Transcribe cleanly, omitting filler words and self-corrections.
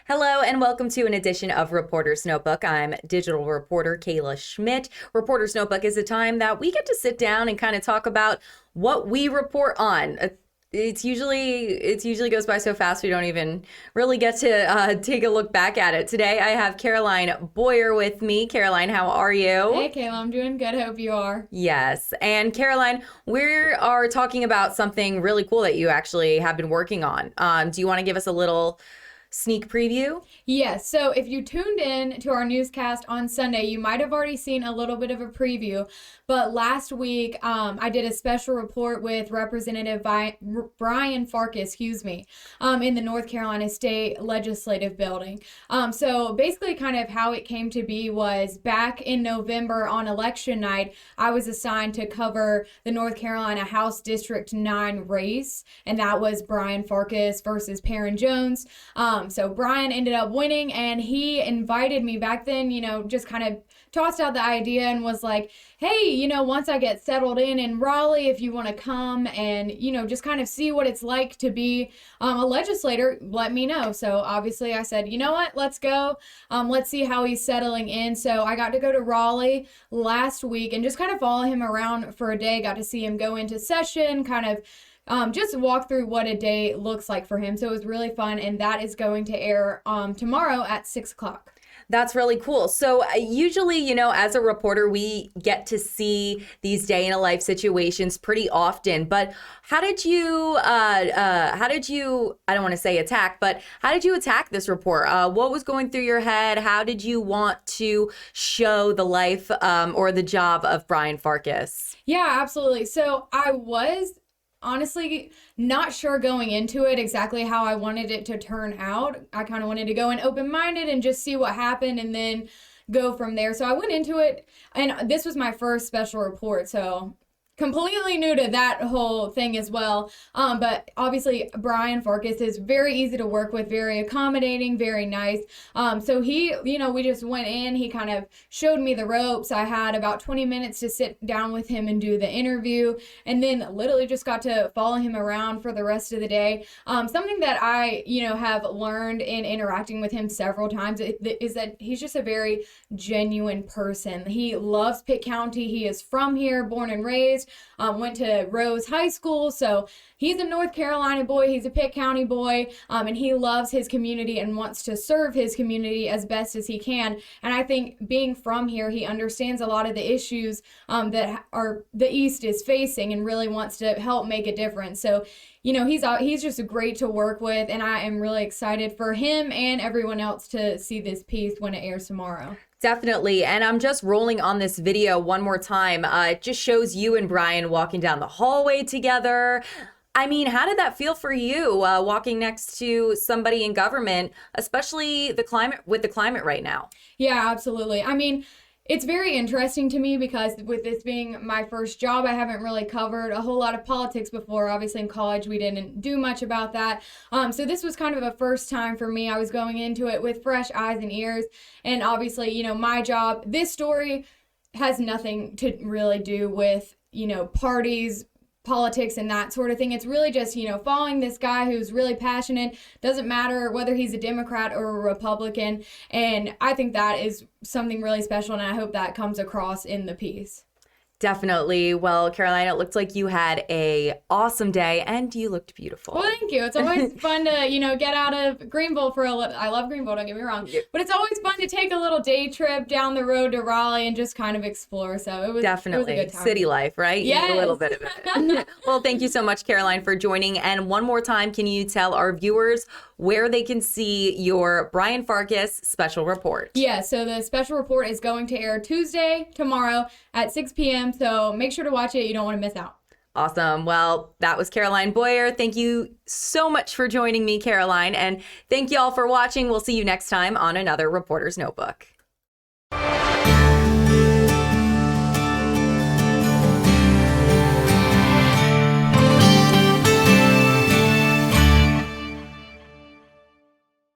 Hello and welcome to an edition of Reporter's Notebook. I'm digital reporter Kayla Schmidt. Reporter's Notebook is a time that we get to sit down and kind of talk about what we report on. It usually goes by so fast we don't even really get to take a look back at it. Today I have Caroline Bowyer with me. Caroline, how are you? Hey Kayla, I'm doing good. I hope you are. Yes. And Caroline, we are talking about something really cool that you actually have been working on. Do you want to give us a little sneak preview? Yes, so if you tuned in to our newscast on Sunday, you might have already seen a little bit of a preview. But last week, I did a special report with Representative Brian Farkas, in the North Carolina State Legislative Building. So basically kind of how it came to be was back in November on election night, I was assigned to cover the North Carolina House District 9 race, and that was Brian Farkas versus Perrin Jones. So Brian ended up winning, and he invited me back then, just kind of tossed out the idea and was like, hey, once I get settled in Raleigh, if you want to come and, just kind of see what it's like to be a legislator, let me know. So obviously I said, you know what, let's go. Let's see how he's settling in. So I got to go to Raleigh last week and just kind of follow him around for a day, got to see him go into session, kind of just walk through what a day looks like for him. So it was really fun, and that is going to air tomorrow at 6 o'clock. That's really cool. So usually, as a reporter, we get to see these day in a life situations pretty often. But how did you, I don't want to say attack, but how did you attack this report? What was going through your head? How did you want to show the life or the job of Brian Farkas? Yeah, absolutely. So I was honestly not sure going into it exactly how I wanted it to turn out. I kind of wanted to go in open-minded and just see what happened and then go from there. So I went into it, and this was my first special report, so completely new to that whole thing as well. But obviously Brian Farkas is very easy to work with, very accommodating, very nice. So he, we just went in, he kind of showed me the ropes. I had about 20 minutes to sit down with him and do the interview, and then literally just got to follow him around for the rest of the day. Something that I, have learned in interacting with him several times is that he's just a very genuine person. He loves Pitt County. He is from here, born and raised. Went to Rose High School, so he's a North Carolina boy, he's a Pitt County boy, and he loves his community and wants to serve his community as best as he can. And I think being from here, he understands a lot of the issues that the East is facing and really wants to help make a difference. So he's just great to work with, and I am really excited for him and everyone else to see this piece when it airs tomorrow. Definitely. And I'm just rolling on this video one more time. It just shows you and Brian walking down the hallway together. I mean, how did that feel for you walking next to somebody in government, especially the climate right now? Yeah, absolutely. I mean, it's very interesting to me because with this being my first job, I haven't really covered a whole lot of politics before. Obviously in college, we didn't do much about that. So this was kind of a first time for me. I was going into it with fresh eyes and ears. And obviously, my job, this story has nothing to really do with, parties, politics and that sort of thing. It's really just, following this guy who's really passionate. Doesn't matter whether he's a Democrat or a Republican. And I think that is something really special, and I hope that comes across in the piece. Definitely. Well, Caroline, it looked like you had a awesome day and you looked beautiful. Well, thank you. It's always fun to, get out of Greenville for I love Greenville, don't get me wrong. But it's always fun to take a little day trip down the road to Raleigh and just kind of explore. So it was definitely a good time. City life, right? Yes. A little bit of it. Well, thank you so much, Caroline, for joining. And one more time, can you tell our viewers where they can see your Brian Farkas special report? Yeah, so the special report is going to air Tuesday, tomorrow at 6 p.m. So make sure to watch it. You don't want to miss out. Awesome. Well, that was Caroline Bowyer. Thank you so much for joining me, Caroline. And thank you all for watching. We'll see you next time on another Reporter's Notebook.